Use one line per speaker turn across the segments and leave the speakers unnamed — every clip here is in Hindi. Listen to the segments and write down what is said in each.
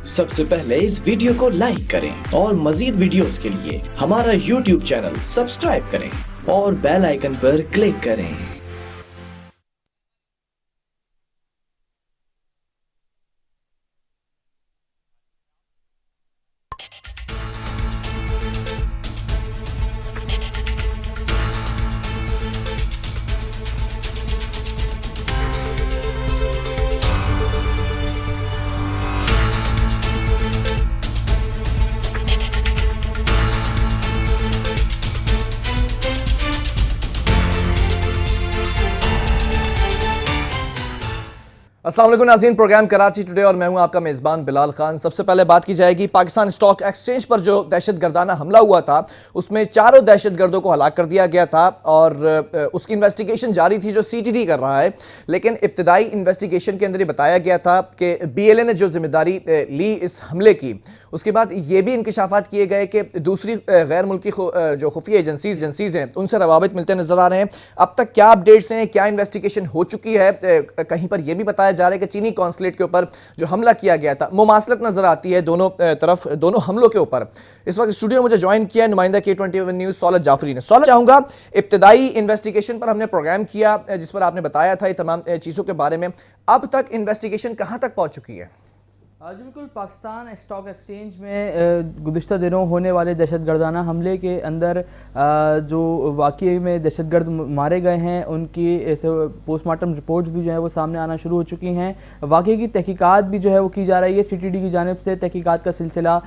सबसे पहले इस वीडियो को लाइक करें और मजीद वीडियोस के लिए हमारा YouTube चैनल सब्सक्राइब करें और बेल आइकन पर क्लिक करें।
अस्सलाम वालेकुम नाज़रीन, प्रोग्राम कराची टुडे और मैं हूं आपका मेज़बान बिलाल खान। सबसे पहले बात की जाएगी पाकिस्तान स्टॉक एक्सचेंज पर जो दहशतगर्दाना हमला हुआ था उसमें 4 दहशतगर्दों को हलाक कर दिया गया था और उसकी इन्वेस्टिगेशन जारी थी जो CTD कर रहा है। लेकिन इब्तदाई इन्वेस्टिगेशन के अंदर ही बताया गया था कि BLA ने जो जिम्मेदारी ली इस हमले की, उसके बाद ये भी इंकशाफात किए गए कि दूसरी गैर मुल्की जो खुफिया एजेंसीज हैं उनसे रवाबित मिलते नजर आ रहे हैं। अब तक क्या अपडेट्स हैं, क्या इन्वेस्टिगेशन हो चुकी है? कहीं पर यह भी बताया जा रहा है कि चीनी कॉन्सुलेट के ऊपर जो हमला किया गया था, मुमासलत नजर आती है दोनों तरफ, दोनों हमलों के ऊपर। इस वक्त स्टूडियो में मुझे ज्वाइन किया नुमाइंदा K21 न्यूज़ सौलत जाफरी ने। सौलत, चाहूंगा इब्तदाई इन्वेस्टिगेशन पर हमने प्रोग्राम किया जिस पर आपने बताया था ये तमाम चीज़ों के बारे में। अब तक इन्वेस्टिगेशन कहाँ तक पहुँच चुकी है?
जी बिल्कुल, पाकिस्तान स्टॉक एक्सचेंज में गुज़िश्ता दिनों होने वाले दहशतगर्दाना हमले के अंदर जो वाकई में दहशतगर्द मारे गए हैं उनकी पोस्टमार्टम रिपोर्ट्स भी जो है वो सामने आना शुरू हो चुकी हैं। वाकई की तहकीकात भी जो है वो की जा रही है। CTD की जानिब से तहकीकात का सिलसिला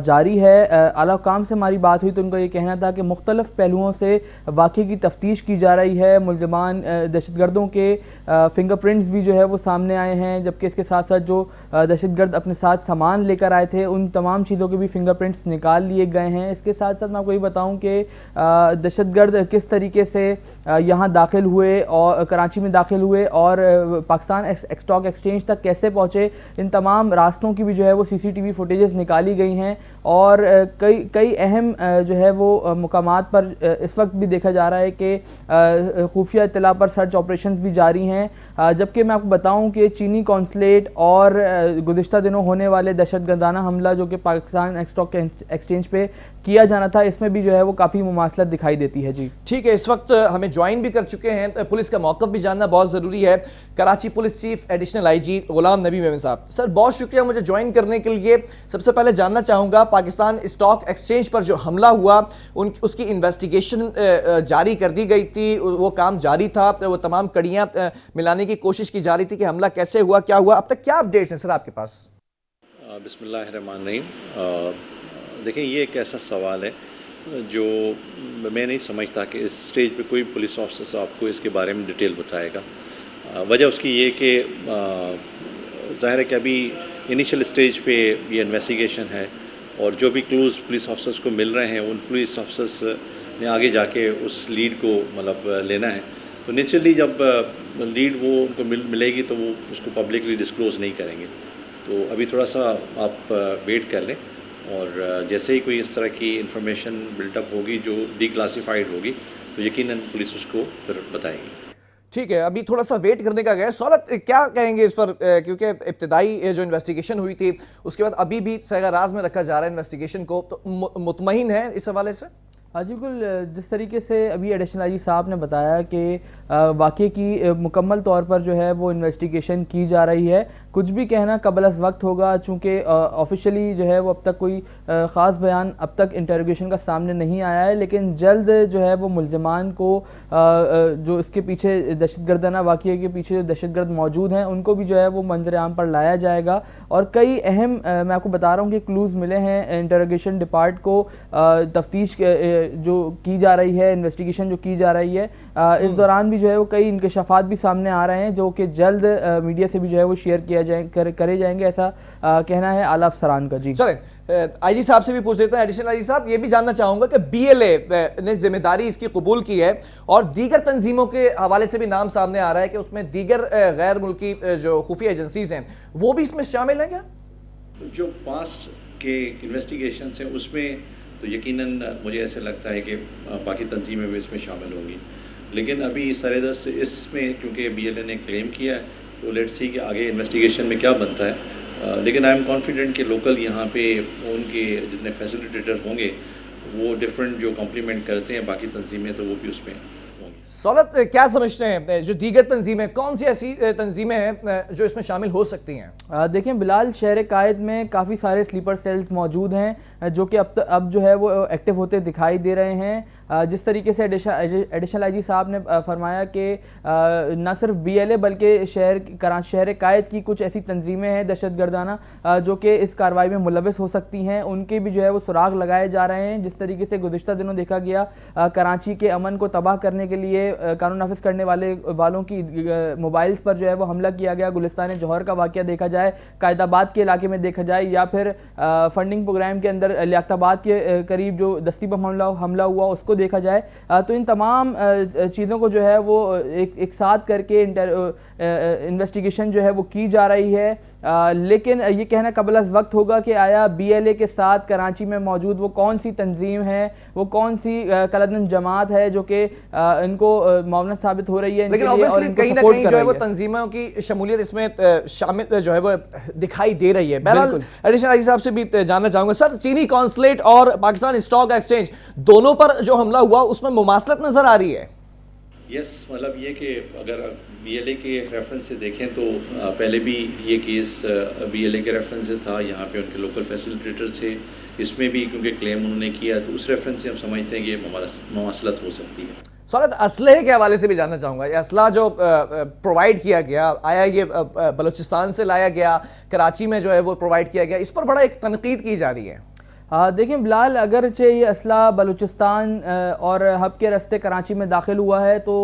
जारी है। आला हुकाम से हमारी बात हुई तो उनका ये कहना था कि मुख्तलिफ पहलुओं से वाकई की तफ्तीश की जा रही है। मुल्ज़िमान दहशतगर्दों के फिंगरप्रिंट्स भी जो है वो सामने आए हैं, जबकि इसके साथ साथ जो दहशतगर्द अपने साथ सामान लेकर आए थे उन तमाम चीज़ों के भी फिंगरप्रिंट्स निकाल लिए गए हैं। इसके साथ साथ मैं आपको ये बताऊं कि दहशतगर्द किस तरीके से यहाँ दाखिल हुए और कराची में दाखिल हुए और पाकिस्तान स्टॉक एक्सचेंज तक कैसे पहुँचे, इन तमाम रास्तों की भी जो है वो CCTV फुटेजेस निकाली गई हैं और कई अहम जो है वो मुकामात पर इस वक्त भी देखा जा रहा है कि खुफिया इत्तला पर सर्च ऑपरेशंस भी जारी हैं। जबकि मैं आपको बताऊं कि चीनी कॉन्सुलेट और गुज़िश्ता दिनों होने वाले दहशतगर्दाना हमला जो कि पाकिस्तान स्टॉक एक्सचेंज पे किया जाना था, इसमें भी जो है वो काफ़ी मुमासलत दिखाई देती है। जी
ठीक है, इस वक्त हमें ज्वाइन भी कर चुके हैं, पुलिस का मौक़िफ़ भी जानना बहुत ज़रूरी है। Karachi police chief additional IG Ghulam Nabi Memon साहब, सर बहुत शुक्रिया मुझे ज्वाइन करने के लिए। सबसे पहले जानना चाहूँगा, पाकिस्तान स्टॉक एक्सचेंज पर जो हमला हुआ उसकी इन्वेस्टिगेशन जारी कर दी गई थी, वो काम जारी था, वो तमाम कड़ियाँ मिलाने की कोशिश की जा रही थी कि हमला कैसे हुआ, क्या हुआ। अब तक क्या अपडेट्स हैं सर आपके पास?
बिस्मिल्लाहिर्रहमानिर्रहीम। देखें, ये एक ऐसा सवाल है जो मैं नहीं समझता कि इस स्टेज पे कोई पुलिस ऑफिसर आपको इसके बारे में डिटेल बताएगा। वजह उसकी ये कि ज़ाहिर है कि अभी इनिशियल स्टेज पे ये इन्वेस्टिगेशन है और जो भी क्लूज़ पुलिस ऑफिसर्स को मिल रहे हैं उन पुलिस ऑफिसर्स ने आगे जाके उस लीड को मतलब लेना है। तो नेचुरली जब लीड वो उनको मिलेगी तो वो उसको पब्लिकली डिस्क्लोज़ नहीं करेंगे। तो अभी थोड़ा सा आप वेट कर लें और जैसे ही कोई इस तरह की इंफॉर्मेशन बिल्टअप होगी जो डिक्लासिफाइड होगी तो यकीनन पुलिस उसको फिर बताएगी।
ठीक है, अभी थोड़ा सा वेट करने का गया। सौलत, क्या कहेंगे इस पर, क्योंकि इब्तदाई जो इन्वेस्टिगेशन हुई थी उसके बाद अभी भी सैगा राज में रखा जा रहा है इन्वेस्टिगेशन को, तो मुतमईन है इस हवाले से?
हाँ जी बिल्कुल, जिस तरीके से अभी एडिशनल IG साहब ने बताया कि वाक़ई की मुकम्मल तौर पर जो है वो इन्वेस्टिगेशन की जा रही है। कुछ भी कहना कबल अज़ वक्त होगा, चूँकि ऑफिशियली जो है वो अब तक कोई ख़ास बयान अब तक इंटरोगेशन का सामने नहीं आया है, लेकिन जल्द जो है वो मुल्ज़िमान को जो इसके पीछे दहशतगर्दाना वाक़ये के पीछे जो दहशतगर्द मौजूद हैं उनको भी जो है वो मंजर आम पर लाया जाएगा। और कई अहम मैं आपको बता रहा हूँ कि क्लूज़ मिले हैं इंटरोगेशन डिपार्ट को, तफ्तीश जो की जा रही है, इन्वेस्टिगेशन जो की जा रही है, इस दौरान भी जो है वो कई इंकशाफात भी सामने आ रहे हैं जो कि जल्द मीडिया से भी जो है वो शेयर करे जाएंगे, ऐसा कहना है आला अफसरान का। जी
चलें, IG साहब से भी पूछ लेते हैं। एडिशनल IG साहब, ये भी जानना चाहूँगा कि BLA ने जिम्मेदारी इसकी कबूल की है और दीगर तंजीमों के हवाले से भी नाम सामने आ रहा है कि उसमें दीगर गैर मुल्की जो खुफिया एजेंसीज हैं वो भी इसमें शामिल हैं क्या?
जो पास्ट के इन्वेस्टिगेशन हैं उसमें तो यकीनन मुझे ऐसे लगता है कि बाकी तंजीमें भी इसमें शामिल होंगी, लेकिन अभी सरेदस्त से इसमें क्योंकि BLA ने क्लेम किया है तो लेट्स सी कि आगे इन्वेस्टिगेशन में क्या बनता है। लेकिन आई एम कॉन्फिडेंट कि लोकल यहाँ पे उनके जितने फैसिलिटेटर होंगे वो डिफरेंट जो कॉम्प्लीमेंट करते हैं बाकी तंजीमें, तो वो भी उसमें होंगी।
सौलत, क्या समझते हैं जो दीगर तंजीमें, कौन सी ऐसी तंजीमें हैं जो इसमें शामिल हो सकती हैं?
देखें बिलाल, शहर कायद में काफ़ी सारे स्लीपर सेल्स मौजूद हैं जो कि अब जो है वो एक्टिव होते दिखाई दे रहे हैं। जिस तरीके से एडिशनल आईजी साहब ने फरमाया कि न सिर्फ BLA बल्कि शहर कायद की कुछ ऐसी तंजीमें हैं दहशतगर्दाना जो कि इस कार्रवाई में मुलविस हो सकती हैं, उनके भी जो है वो सुराग लगाए जा रहे हैं। जिस तरीके से गुज़िश्ता दिनों देखा गया कराची के अमन को तबाह करने के लिए कानून नाफिज करने वालों की मोबाइल्स पर जो है वो हमला किया गया। गुलिस्तान जौहर का वाक़या देखा जाए, कायदाबाद के इलाके में देखा जाए, या फिर फंडिंग प्रोग्राम के अंदर लियाकताबाद के करीब जो दस्ती बम हमला हुआ उसको देखा जाए, तो इन तमाम चीज़ों को जो है वो एक साथ करके इन्वेस्टिगेशन जो है वो की जा रही है। लेकिन ये कहना कबल अज़ वक्त होगा कि आया BLA के साथ कराची में मौजूद वो कौन सी तंजीम है, वो कौन सी कलदन जमात है जो कि इनको मामला साबित हो रही है।
लेकिन ऑब्वियसली कहीं ना कहीं जो है वो तंजीमों की शमूलियत इसमें शामिल जो है वो दिखाई दे रही है। बहरहाल एडिशनल आईजी साहब से भी जानना चाहूंगा, सर चीनी कॉन्सुलेट और पाकिस्तान स्टॉक एक्सचेंज दोनों पर जो हमला हुआ उसमें मुमासलत नजर आ रही है?
यस, मतलब ये कि अगर BLA के रेफरेंस से देखें तो पहले भी ये केस BLA के रेफरेंस से था, यहाँ पे उनके लोकल फैसिलिटेटर थे, इसमें भी क्योंकि क्लेम उन्होंने किया तो उस रेफरेंस से हम समझते हैं कि ये मुमासलत हो सकती है।
सौलत, असलहे के हवाले से भी जानना चाहूँगा, ये असला जो प्रोवाइड किया गया, आया ये बलूचिस्तान से लाया गया, कराची में जो है वो प्रोवाइड किया गया, इस पर बड़ा एक तनकीद की जा रही है।
देखिए बिलाल, अगरचे ये असला बलूचिस्तान और हब के रास्ते कराची में दाखिल हुआ है तो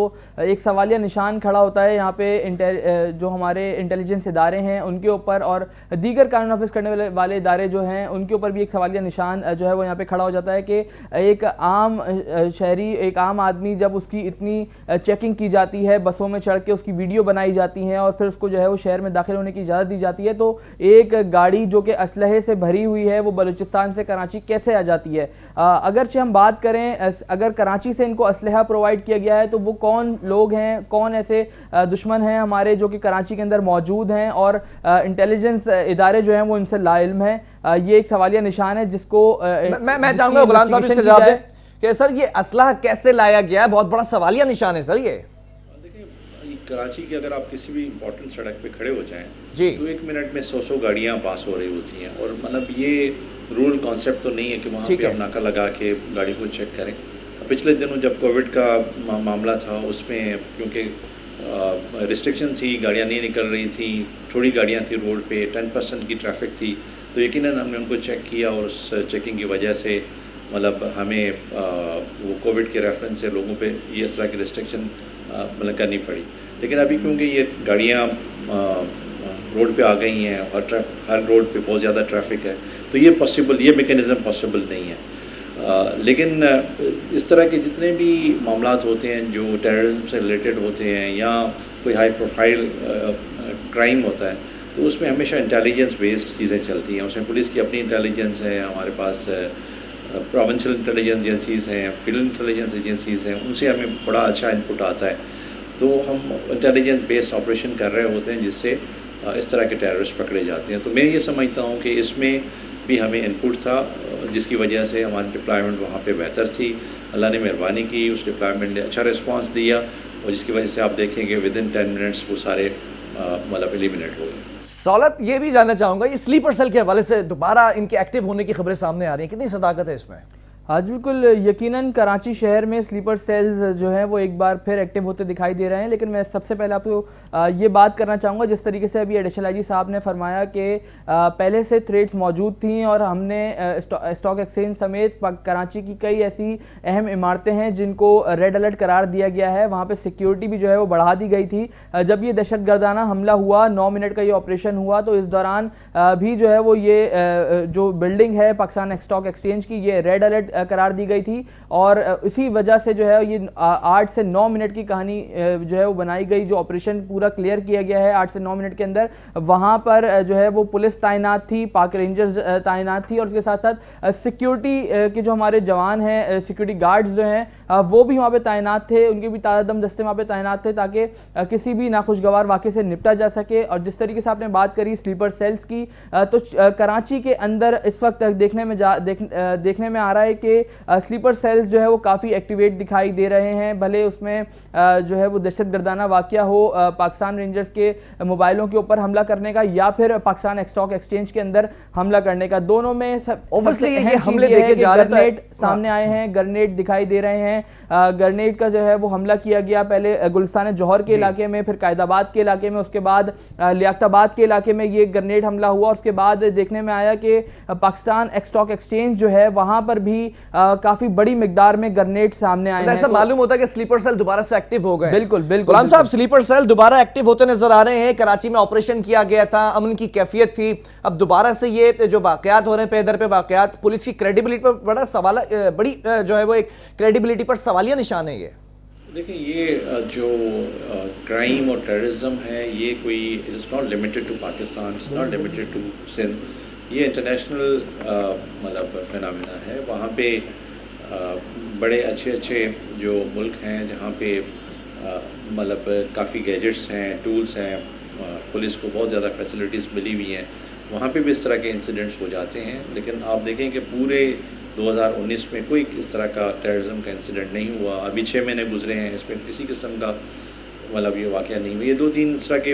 एक सवालिया निशान खड़ा होता है यहाँ पे जो हमारे इंटेलिजेंस इदारे हैं उनके ऊपर और दीगर कानून नाफिज करने वाले इदारे जो हैं उनके ऊपर भी एक सवालिया निशान जो है वो यहाँ पे खड़ा हो जाता है कि एक आम शहरी, एक आम आदमी जब उसकी इतनी चेकिंग की जाती है, बसों में चढ़ के उसकी वीडियो बनाई जाती है और फिर उसको जो है वो शहर में दाखिल होने की इजाज़त दी जाती है, तो एक गाड़ी जो कि असलहे से भरी हुई है वो बलूचिस्तान से कराची कैसे आ जाती है? अगरचे हम बात करें, अगर कराची से इनको असलहा प्रोवाइड किया गया है तो वो कौन लोग हैं, कौन ऐसे दुश्मन हैं हमारे जो कि कराची के अंदर मौजूद हैं और इंटेलिजेंस इदारे जो हैं वो इनसे लाइल्म हैं? ये एक सवालिया निशान है जिसको
मैं चाहूंगा गुलाम साहब इसका जवाब दें कि सर ये असलहा कैसे लाया गया है, बहुत बड़ा सवालिया निशान है सर ये।
कराची की अगर आप किसी भी इम्पोर्टेंट सड़क पे खड़े हो जाएं
जी
तो 1 मिनट में 100 गाड़ियाँ पास हो रही होती हैं, और मतलब ये रूल कॉन्सेप्ट तो नहीं है कि वहाँ पे आप नाका लगा के गाड़ी को चेक करें। पिछले दिनों जब कोविड का मामला था उसमें क्योंकि रिस्ट्रिक्शन थी, गाड़ियाँ नहीं निकल रही थी, थोड़ी गाड़ियाँ थी रोड पे, 10% की ट्रैफिक थी, तो यकीनन हमने उनको चेक किया और उस चेकिंग की वजह से मतलब हमें वो कोविड के रेफरेंस से लोगों पे ये इस तरह की रिस्ट्रिक्शन मतलब करनी पड़ी। लेकिन अभी क्योंकि ये गाड़ियाँ रोड पे आ गई हैं और हर रोड पे बहुत ज़्यादा ट्रैफिक है तो ये मैकेनिज़्म पॉसिबल नहीं है। लेकिन इस तरह के जितने भी मामलात होते हैं जो टेररिज्म से रिलेटेड होते हैं या कोई हाई प्रोफाइल क्राइम होता है तो उसमें हमेशा इंटेलिजेंस बेस्ड चीज़ें चलती हैं। उसमें पुलिस की अपनी इंटेलिजेंस है, हमारे पास प्रोविंशियल इंटेलिजेंस एजेंसीज़ हैं, फील्ड इंटेलिजेंस एजेंसीज़ हैं, उनसे हमें बड़ा अच्छा इनपुट आता है, तो हम इंटेलिजेंस बेस्ड ऑपरेशन कर रहे होते हैं जिससे इस तरह के टेररिस्ट पकड़े जाते हैं। तो मैं ये समझता हूँ कि इसमें भी हमें इनपुट था जिसकी वजह से हमारी डिप्लॉयमेंट वहाँ पे बेहतर थी। अल्लाह ने मेहरबानी की, उस डिप्लॉयमेंट ने अच्छा रिस्पांस दिया और जिसकी वजह से आप देखेंगे विदिन 10 मिनट्स वो सारे मतलब एलिमिनेट हो गए।
सौलत, ये भी जानना चाहूँगा, ये स्लीपर सेल के हवाले से दोबारा इनके एक्टिव होने की खबरें सामने आ रही हैं, कितनी सदाकत है इसमें?
आज बिल्कुल यकीनन कराची शहर में स्लीपर सेल्स जो हैं वो एक बार फिर एक्टिव होते दिखाई दे रहे हैं। लेकिन मैं सबसे पहले आपको ये बात करना चाहूँगा, जिस तरीके से अभी एडिशनल आईजी साहब ने फरमाया कि पहले से थ्रेट्स मौजूद थी और हमने स्टॉक एक्सचेंज समेत कराची की कई ऐसी अहम इमारतें हैं जिनको रेड अलर्ट करार दिया गया है, वहाँ पर सिक्योरिटी भी जो है वो बढ़ा दी गई थी। जब ये दहशतगर्दाना हमला हुआ, 9 मिनट का ये ऑपरेशन हुआ, तो इस दौरान भी जो है वो ये जो बिल्डिंग है पाकिस्तान स्टॉक एक्सचेंज की, ये रेड अलर्ट करार दी गई थी और इसी वजह से जो है ये 8 से 9 मिनट की कहानी जो है वो बनाई गई। जो ऑपरेशन पूरा क्लियर किया गया है 8 से 9 मिनट के अंदर, वहाँ पर जो है वो पुलिस तैनात थी, पाक रेंजर्स तैनात थी और उसके साथ साथ सिक्योरिटी के जो हमारे जवान हैं, सिक्योरिटी गार्ड्स जो हैं वो भी वहाँ पे तैनात थे, उनके भी ताज़ा दम दस्ते वहाँ पे तैनात थे ताकि किसी भी नाखुशगवार वाक़े से निपटा जा सके। और जिस तरीके से आपने बात करी स्लीपर सेल्स की, तो कराची के अंदर इस वक्त देखने में आ रहा है कि स्लीपर सेल्स जो है वो काफ़ी एक्टिवेट दिखाई दे रहे हैं। भले उसमें जो है वो दहशतगर्दाना वाक़या हो पाकिस्तान रेंजर्स के मोबाइलों के ऊपर हमला करने का या फिर पाकिस्तान स्टॉक एक्सचेंज के अंदर हमला करने का, दोनों में
ये हमले देखे जा रहे हैं,
सामने आए हैं, ग्रेनेड दिखाई दे रहे हैं। ग्रेनेड का जो है वो हमला किया गया पहले गुलिस्तान जौहर के इलाके में, फिर कायदाबाद के इलाके में, उसके बाद लियाकताबाद के इलाके में ये ग्रेनेड हमला हुआ। उसके बाद देखने में आया कि पाकिस्तान स्टॉक एक्सचेंज जो है वहां पर भी काफी बड़ी मिकदार में ग्रेनेड सामने आए हैं।
ऐसा मालूम होता है कि स्लीपर सेल दोबारा से एक्टिव हो गए।
बिल्कुल बिल्कुल
गुलाम साहब, स्लीपर सेल दोबारा एक्टिव होते नजर आ रहे हैं। कराची में ऑपरेशन किया गया था, अमन की कैफियत थी, अब दोबारा से ये जो वाकयात हो रहे हैं, पे दर पे वाकयात, पुलिस की क्रेडिबिलिटी पर बड़ा सवाल, बड़ी जो है वो एक क्रेडिबिलिटी पर सवालिया निशान है। ये
देखिए, ये जो क्राइम और टेररिज्म है, ये कोई it is not limited to Pakistan, it's not limited to Sindh, ये इंटरनेशनल मतलब फिनोमेना है। वहाँ पे बड़े अच्छे अच्छे जो मुल्क हैं जहाँ पे मतलब काफ़ी गैजेट्स हैं, टूल्स हैं, पुलिस को बहुत ज़्यादा फैसिलिटीज़ मिली हुई हैं, वहाँ पे भी इस तरह के इंसिडेंट्स हो जाते हैं। लेकिन आप देखें कि पूरे 2019 में कोई इस तरह का टेररिज्म का इंसिडेंट नहीं हुआ। अभी 6 महीने गुजरे हैं, इसमें किसी किस्म का मतलब ये वाक़या नहीं हुआ। ये 2-3 इस तरह के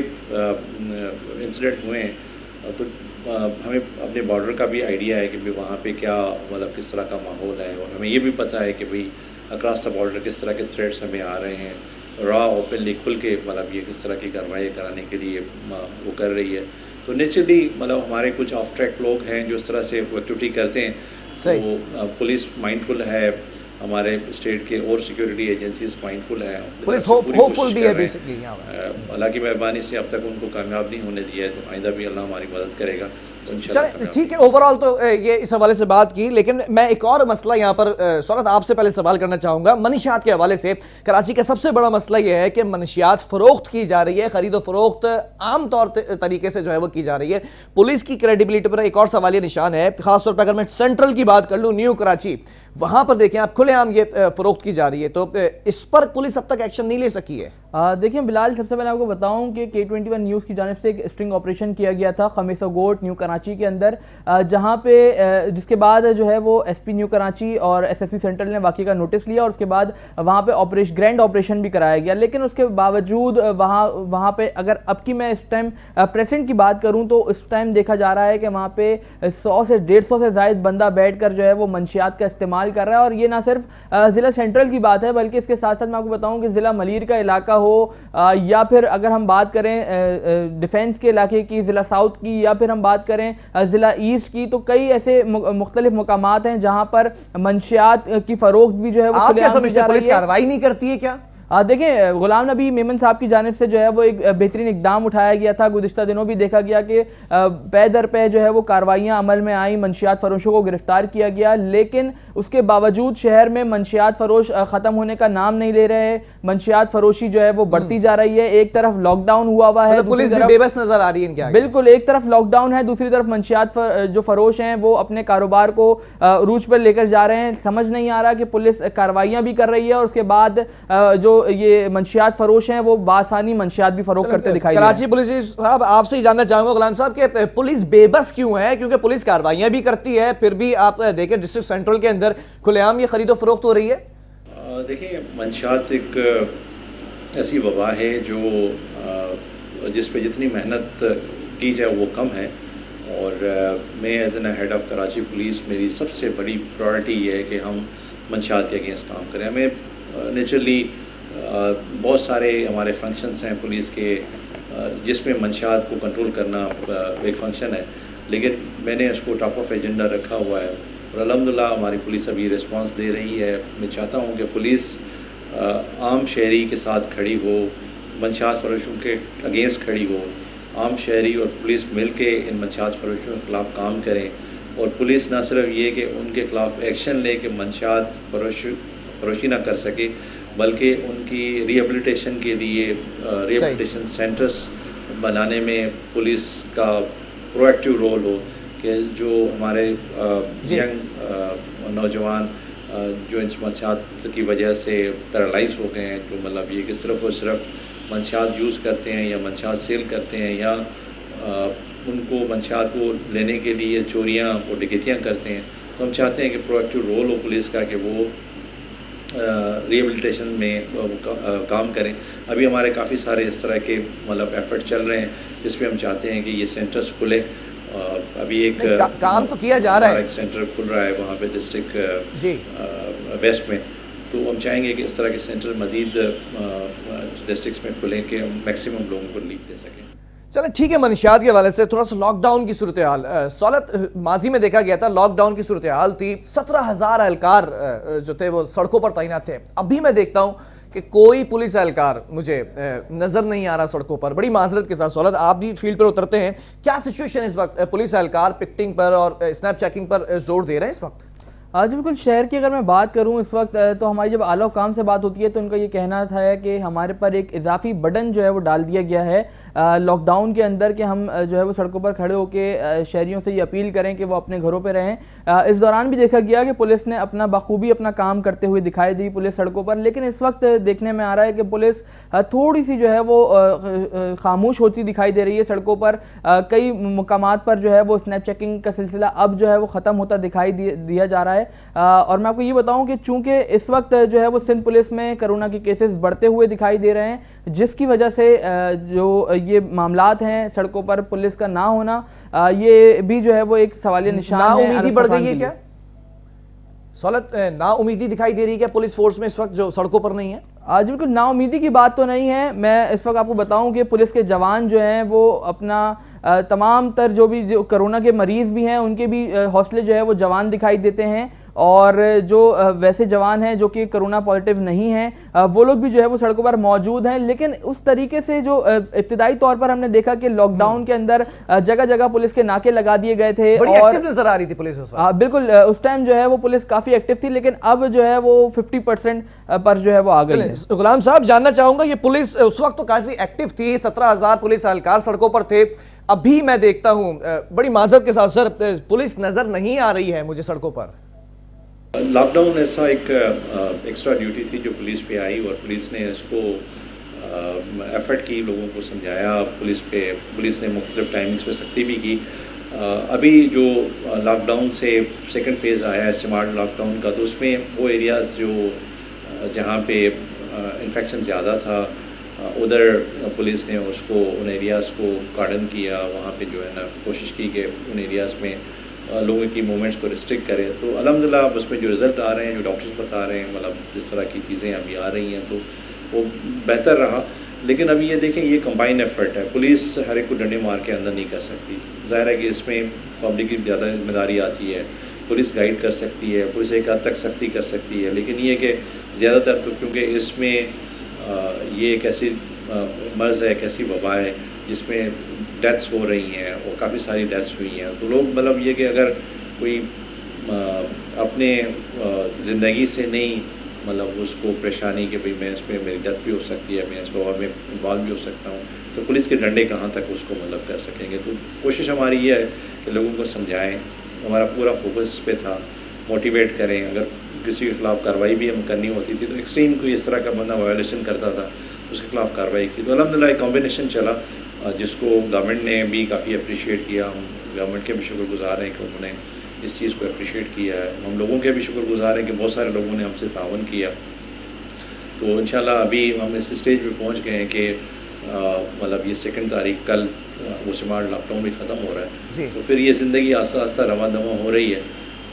इंसिडेंट हुए हैं, तो हमें अपने बॉर्डर का भी आइडिया है कि भाई वहाँ पे क्या मतलब किस तरह का माहौल है, और हमें ये भी पता है कि भाई अक्रॉस द बॉर्डर किस तरह के थ्रेट्स हमें आ रहे हैं। रॉ ओपनली खुल के मतलब ये किस तरह की कार्रवाई कराने के लिए वो कर रही है। तो नेचुरली मतलब हमारे कुछ ऑफ ट्रैक लोग हैं जो इस तरह से एक्टिविटी करते हैं, तो पुलिस माइंडफुल है, हमारे स्टेट के और सिक्योरिटी एजेंसीज माइंडफुल है,
पुलिस होपफुल भी है बेसिकली।
अल्लाह की मेहरबानी से अब तक उनको कामयाब नहीं होने दिया है, तो आइंदा भी अल्लाह हमारी मदद करेगा।
चलिए ठीक है, ओवरऑल तो ये इस हवाले से बात की, लेकिन मैं एक और मसला यहाँ पर शौकत आपसे पहले सवाल करना चाहूँगा। मनशियात के हवाले से कराची का सबसे बड़ा मसला ये है कि मनशियात फ़रोख्त की जा रही है, ख़रीदो फ़रोख्त आम तौर तरीके से जो है वो की जा रही है। पुलिस की क्रेडिबिलिटी पर एक और सवालिया निशान है, ख़ासतौर पर अगर मैं सेंट्रल की बात कर लूँ, न्यू कराची, वहाँ पर देखें आप खुलेआम ये फ़रोख्त की जा रही है, तो इस पर पुलिस अब तक एक्शन नहीं ले सकी है।
देखिए बिलाल, सबसे पहले आपको बताऊं कि K21 न्यूज़ की जानिब से एक स्ट्रिंग ऑपरेशन किया गया था खमीसा गोट न्यू कराची के अंदर, जहां पे जिसके बाद जो है वो SP न्यू कराची और SSP सेंट्रल ने वाक़ई का नोटिस लिया और उसके बाद वहां पे ग्रैंड ऑपरेशन भी कराया गया। लेकिन उसके बावजूद वहां पे अगर अब की मैं इस टाइम प्रेजेंट की बात करूं तो इस टाइम देखा जा रहा है कि वहां पे 100 से 150 से ज़ायद बंदा बैठ कर जो है वो मंशियात का इस्तेमाल कर रहा है। और ये ना सिर्फ ज़िला सेंट्रल की बात है, बल्कि इसके साथ साथ मैं आपको बताऊँ कि ज़िला मलीर का इलाका हो या फिर अगर हम बात करें डिफेंस के इलाके की, ज़िला साउथ की, या फिर हम बात करें ज़िला ईस्ट की, तो कई ऐसे मुख्तलिफ मकामात हैं जहां पर मंशियात की फरोख्त भी जो है वो
पुलिस कार्रवाई नहीं करती है क्या?
देखिए, गुलाम नबी मेमन साहब की जानिब से जो है वो एक बेहतरीन इकदाम उठाया गया था। गुज़िश्ता दिनों भी देखा गया कि पे दर पे जो है वो कार्रवाइयाँ अमल में आई, मंशियात फरोशों को गिरफ्तार किया गया, लेकिन उसके बावजूद शहर में मंशियात फरोश ख़त्म होने का नाम नहीं ले रहे। मंशियात फरोशी जो है वो बढ़ती जा रही है। एक तरफ लॉकडाउन हुआ है,
पुलिस भी बेबस नजर आ रही है इनके आगे।
बिल्कुल, एक तरफ लॉकडाउन है, दूसरी तरफ मंशियात जो फरोश हैं वो अपने कारोबार को रूज पर लेकर जा रहे हैं। समझ नहीं आ रहा कि पुलिस कार्रवाइयाँ भी कर रही है और उसके बाद जो ये मंशियात फरोश हैं वो बासानी मंशियात भी फरोख्त करते दिखाई दे रहे हैं।
कराची पुलिस साहब, आपसे ही जानना चाहूंगा गुलाम साहब कि पुलिस बेबस क्यों है? क्योंकि पुलिस कार्रवाइयां भी करती है, फिर भी आप देखें डिस्ट्रिक्ट सेंट्रल के अंदर खुलेआम ये खरीदो फरोख्त हो रही है।
देखिए, मंशियात एक ऐसी वबा है जो जिस पे जितनी मेहनत की जाए वो कम है, और मैं as an head of Karachi police मेरी सबसे बड़ी प्रायोरिटी ये है कि हम मंशियात के अगेंस्ट काम करें। हमें नेचुरली बहुत सारे हमारे फंक्शंस हैं पुलिस के जिसमें मंशियात को कंट्रोल करना एक फ़ंक्शन है, लेकिन मैंने उसको टॉप ऑफ एजेंडा रखा हुआ है और अल्हम्दुलिल्लाह हमारी पुलिस अभी रिस्पांस दे रही है। मैं चाहता हूँ कि पुलिस आम शहरी के साथ खड़ी हो, मंशियात फरोशों के अगेंस्ट खड़ी हो, आम शहरी और पुलिस मिल के इन मंशियात फरोशों के ख़िलाफ़ काम करें, और पुलिस ना सिर्फ ये कि उनके ख़िलाफ़ एक्शन ले कि मंशियात फरोशी ना कर सके, बल्कि उनकी रिहेबिलिटेशन के लिए रिहेबिलिटेशन सेंटर्स बनाने में पुलिस का प्रोएक्टिव रोल हो, कि जो हमारे यंग नौजवान जो इन मंशियात की वजह से पैरालाइज हो गए हैं, जो मतलब ये कि सिर्फ़ और सिर्फ मंशियात यूज़ करते हैं या मंशियात सेल करते हैं या उनको मंशियात को लेने के लिए चोरियाँ और डकैतियाँ करते हैं। तो हम चाहते हैं कि प्रोएक्टिव रोल हो पुलिस का कि वो रिहेबिलिटेशन में काम करें। अभी हमारे काफ़ी सारे इस तरह के मतलब एफर्ट चल रहे हैं जिसमें हम चाहते हैं कि ये सेंटर्स खुले। और अभी एक
काम तो किया जा रहा है,
एक सेंटर खुल रहा है वहाँ पे डिस्ट्रिक्ट
जी
वेस्ट में। तो हम चाहेंगे कि इस तरह के सेंटर मज़ीद डिस्ट्रिक्ट्स में खुलें कि हम मैक्सिमम लोगों को रिलीफ दे सकें।
चलें ठीक है, मनशियात के हवाले से थोड़ा सा लॉकडाउन की सूरत हाल। सौलत, माजी में देखा गया था लॉकडाउन की सूरत हाल थी, 17,000 एहलकार जो थे वो सड़कों पर तैनात थे। अभी मैं देखता हूँ कि कोई पुलिस एहलकार मुझे नज़र नहीं आ रहा सड़कों पर। बड़ी माजरत के साथ सौलत, आप भी फील्ड पर उतरते हैं, क्या सिचुएशन इस वक्त? पुलिस एहलकार पिकटिंग पर और स्नैप चेकिंग पर जोर दे रहे हैं इस वक्त?
आज बिल्कुल शहर की अगर मैं बात करूं इस वक्त, तो हमारी जब आला हुकाम से बात होती है तो उनका ये कहना था कि हमारे पर एक इजाफी बर्डन जो है वो डाल दिया गया है लॉकडाउन के अंदर कि हम जो है वो सड़कों पर खड़े होकर शहरियों से ये अपील करें कि वो अपने घरों पे रहें। इस दौरान भी देखा गया कि पुलिस ने अपना बखूबी अपना काम करते हुए दिखाई दी पुलिस सड़कों पर, लेकिन इस वक्त देखने में आ रहा है कि पुलिस थोड़ी सी जो है वो खामोश होती दिखाई दे रही है सड़कों पर। कई मुकामात पर जो है वो स्नैप चेकिंग का सिलसिला अब जो है वो ख़त्म होता दिखाई दिया जा रहा है। और मैं आपको ये बताऊं कि चूंकि इस वक्त जो है वो सिंध पुलिस में कोरोना के केसेस बढ़ते हुए दिखाई दे रहे हैं, जिसकी वजह से जो ये मामलात हैं सड़कों पर पुलिस का ना होना, ये भी जो है वो एक सवालिया निशान है।
नाउमीदी बढ़ गई है क्या सौलत? नाउमीदी दिखाई दे रही है क्या पुलिस फोर्स में इस वक्त जो सड़कों पर नहीं है?
आज बिल्कुल नाउमीदी की बात तो नहीं है। मैं इस वक्त आपको बताऊं कि पुलिस के जवान जो हैं वो अपना तमाम तर जो कोरोना के मरीज भी हैं उनके भी हौसले जो है वो जवान दिखाई देते हैं, और जो वैसे जवान हैं जो कि कोरोना पॉजिटिव नहीं हैं वो लोग भी जो है वो सड़कों पर मौजूद हैं। लेकिन उस तरीके से जो इब्तिदाई तौर पर हमने देखा कि लॉकडाउन के अंदर जगह जगह पुलिस के नाके लगा दिए गए थे और
एक्टिव नजर आ रही थी पुलिस उस वक्त।
बिल्कुल उस टाइम जो है वो पुलिस काफी एक्टिव थी, लेकिन अब जो है वो 50% पर जो है वो आ गई है।
गुलाम साहब, जानना चाहूंगा ये पुलिस उस वक्त तो काफी एक्टिव थी, 17,000 पुलिस एहलकार सड़कों पर थे। अभी मैं देखता हूं बड़ी माजरत के साथ सर, पुलिस नजर नहीं आ रही है मुझे सड़कों पर।
लॉकडाउन ऐसा एक एक्स्ट्रा ड्यूटी थी जो पुलिस पे आई और पुलिस ने इसको एफर्ट की, लोगों को समझाया। पुलिस ने मुख्तलिफ टाइमिंग्स पे सख्ती भी की। अभी जो लॉकडाउन से सेकंड फेज़ आया है स्मार्ट लॉकडाउन का, तो उसमें वो एरियाज़ जो जहाँ पे इन्फेक्शन ज़्यादा था उधर पुलिस ने उन एरियाज़ को कार्डन किया। वहाँ पे जो है ना कोशिश की कि उन एरियाज़ में लोगों की मूवमेंट्स को रिस्ट्रिक्ट करें। तो अल्हम्दुलिल्लाह उसमें जो रिज़ल्ट आ रहे हैं, जो डॉक्टर्स बता रहे हैं, मतलब जिस तरह की चीज़ें अभी आ रही हैं तो वो बेहतर रहा। लेकिन अभी ये देखें, ये कंबाइन एफर्ट है, पुलिस हर एक को डंडे मार के अंदर नहीं कर सकती। ज़ाहिर है कि इसमें पब्लिक की ज़्यादा जिम्मेदारी आती है। पुलिस गाइड कर सकती है, पुलिस एक हद तक सख्ती कर सकती है, लेकिन ये कि ज़्यादातर तो क्योंकि इसमें ये एक ऐसी मर्ज़ है, एक ऐसी वबा है जिसमें डेथ्स हो रही हैं और काफ़ी सारी डेथ्स हुई हैं। तो लोग मतलब ये कि अगर कोई अपने ज़िंदगी से नहीं मतलब उसको परेशानी कि भाई मैं इसमें मेरी डेथ भी हो सकती है, मैं इस वबा में इन्वॉल्व भी हो सकता हूँ, तो पुलिस के डंडे कहाँ तक उसको मतलब कर सकेंगे। तो कोशिश हमारी ये है कि लोगों को समझाएं। हमारा पूरा फोकस इस पर था, मोटिवेट करें। अगर किसी के ख़िलाफ़ कार्रवाई भी हम करनी होती थी तो एक्सट्रीम कोई इस तरह का बंदा वायोलेशन करता था उसके ख़िलाफ़ कार्रवाई की। तो अल्हम्दुलिल्लाह एक कॉम्बिनेशन चला जिसको गवर्नमेंट ने भी काफ़ी अप्रिशिएट किया। हम गवर्नमेंट के भी शुक्रगुज़ार हैं कि उन्होंने इस चीज़ को अप्रिशिएट किया है। हम लोगों के भी शुक्रगुज़ार हैं कि बहुत सारे लोगों ने हमसे तावन किया। तो इंशाल्लाह अभी हम इस स्टेज पे पहुंच गए हैं कि मतलब ये 2 तारीख कल वो स्मार्ट लॉकडाउन भी ख़त्म हो रहा है, तो फिर ये ज़िंदगी आस्ता आस्ता रवा दवा हो रही है।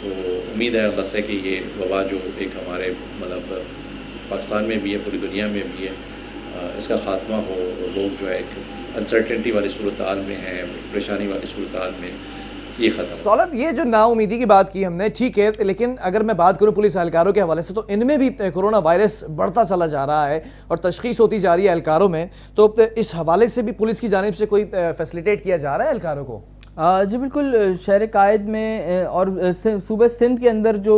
तो उम्मीद है अल्लाह से कि ये वबा जो एक हमारे मतलब पाकिस्तान में भी है, पूरी दुनिया में भी है, इसका ख़ात्मा हो। लोग जो है एक अनसर्टेनिटी वाली सूरत हाल में हैं, परेशानी वाली सूरत हाल में ये ख़त्म।
सौलत, ये जो नाउमीदी की बात की हमने, ठीक है, लेकिन अगर मैं बात करूं पुलिस एहलकारों के हवाले से तो इनमें भी कोरोना वायरस बढ़ता चला जा रहा है और तशख़ीस होती जा रही है एहलकारों में। तो इस हवाले से भी पुलिस की जानिब से कोई फैसिलिटेट किया जा रहा है एहलकारों को?
जी बिल्कुल, शहर कायद में और सूबे सिंध के अंदर जो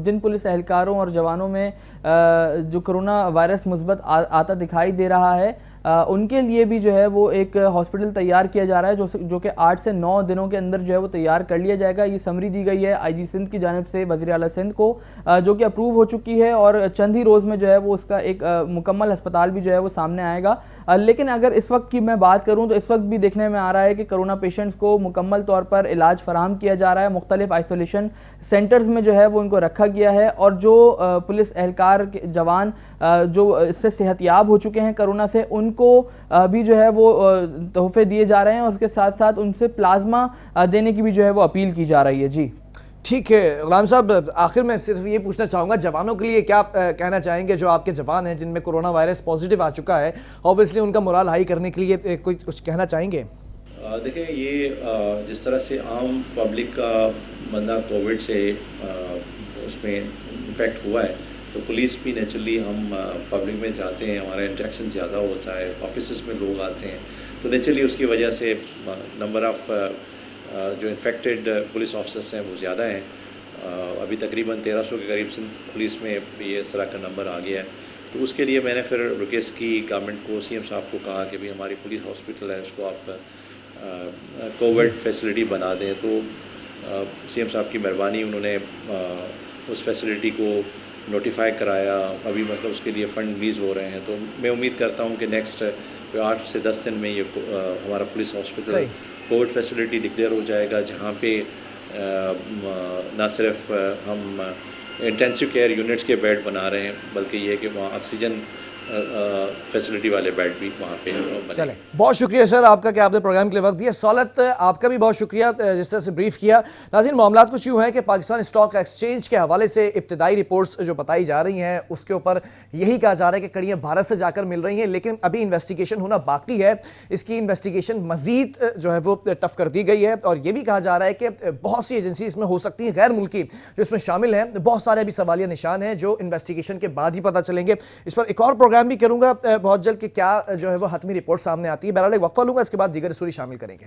जिन पुलिस एहलकारों और जवानों में जो कोरोना वायरस मुस्बत आता दिखाई दे रहा है, उनके लिए भी जो है वो एक हॉस्पिटल तैयार किया जा रहा है, जो कि 8 से 9 दिनों के अंदर जो है वो तैयार कर लिया जाएगा। ये समरी दी गई है आईजी सिंध की जानिब से वज़ीर आला सिंध को, जो कि अप्रूव हो चुकी है, और चंद ही रोज़ में जो है वो उसका एक मुकम्मल अस्पताल भी जो है वो सामने आएगा। लेकिन अगर इस वक्त की मैं बात करूं तो इस वक्त भी देखने में आ रहा है कि कोरोना पेशेंट्स को मुकम्मल तौर पर इलाज फराहम किया जा रहा है। मुख्तलिफ आइसोलेशन सेंटर्स में जो है वो उनको रखा गया है, और जो पुलिस एहलकार के जवान जो इससे सेहतयाब हो चुके हैं कोरोना से, उनको भी जो है वो तोहफे दिए जा रहे हैं, और उसके साथ साथ उनसे प्लाज्मा देने की भी जो है वो अपील की जा रही है। जी
ठीक है गुलाम साहब, आखिर में सिर्फ ये पूछना चाहूँगा, जवानों के लिए क्या कहना चाहेंगे जो आपके जवान हैं जिनमें कोरोना वायरस पॉजिटिव आ चुका है, ऑब्वियसली उनका मोराल हाई करने के लिए कोई कुछ कहना चाहेंगे?
देखिए, ये जिस तरह से आम पब्लिक का बंदा कोविड से उसमें इन्फेक्ट हुआ है, तो पुलिस भी नेचुरली हम पब्लिक में जाते हैं, हमारा इंटरेक्शन ज़्यादा होता है, ऑफिस में लोग आते हैं, तो नेचुरली उसकी वजह से नंबर ऑफ़ जो इन्फेक्टेड पुलिस ऑफिसर्स हैं वो ज़्यादा हैं। अभी तकरीबन 1300 के करीब सिंध पुलिस में भी इस तरह का नंबर आ गया है। तो उसके लिए मैंने फिर रुकेश की गवर्नमेंट को, सीएम साहब को कहा कि भाई हमारी पुलिस हॉस्पिटल है, उसको आप कोविड फैसिलिटी बना दें। तो सीएम साहब की मेहरबानी, उन्होंने उस फैसिलिटी को नोटिफाई कराया। अभी मतलब उसके लिए फ़ंड रिलीज़ हो रहे हैं, तो मैं उम्मीद करता हूँ कि नेक्स्ट 8 से 10 दिन में ये हमारा police hospital Covid facility declare हो जाएगा, जहाँ पे ना सिर्फ हम इंटेंसिव केयर यूनिट्स के बेड बना रहे हैं, बल्कि ये कि वहाँ ऑक्सीजन फैसिलिटी वाले बेड भी वहाँ पे बने।
चलें, बहुत शुक्रिया सर आपका कि आपने प्रोग्राम के लिए वक्त दिया। सौलत, आपका भी बहुत शुक्रिया जिस तरह से ब्रीफ किया। नाज़रीन, मामलात कुछ यूँ हैं कि पाकिस्तान स्टॉक एक्सचेंज के हवाले से इब्तदाई रिपोर्ट्स जो बताई जा रही हैं उसके ऊपर यही कहा जा रहा है कि कड़ियाँ भारत से जाकर मिल रही हैं, लेकिन अभी इन्वेस्टिगेशन होना बाकी है। इसकी इन्वेस्टिगेशन मजीद जो है वो टफ कर दी गई है, और ये भी कहा जा रहा है कि बहुत सी एजेंसी इसमें हो सकती हैं गैर मुल्की जो इसमें शामिल हैं। बहुत सारे अभी सवालिया निशान हैं जो इन्वेस्टिगेशन के बाद ही पता चलेंगे। इस पर एक और प्रोग्राम भी करूंगा बहुत जल्द कि क्या जो है वो हतमी रिपोर्ट सामने आती है। बहरहाल एक वक्फा लूंगा, इसके बाद दीगर स्टोरी शामिल करेंगे।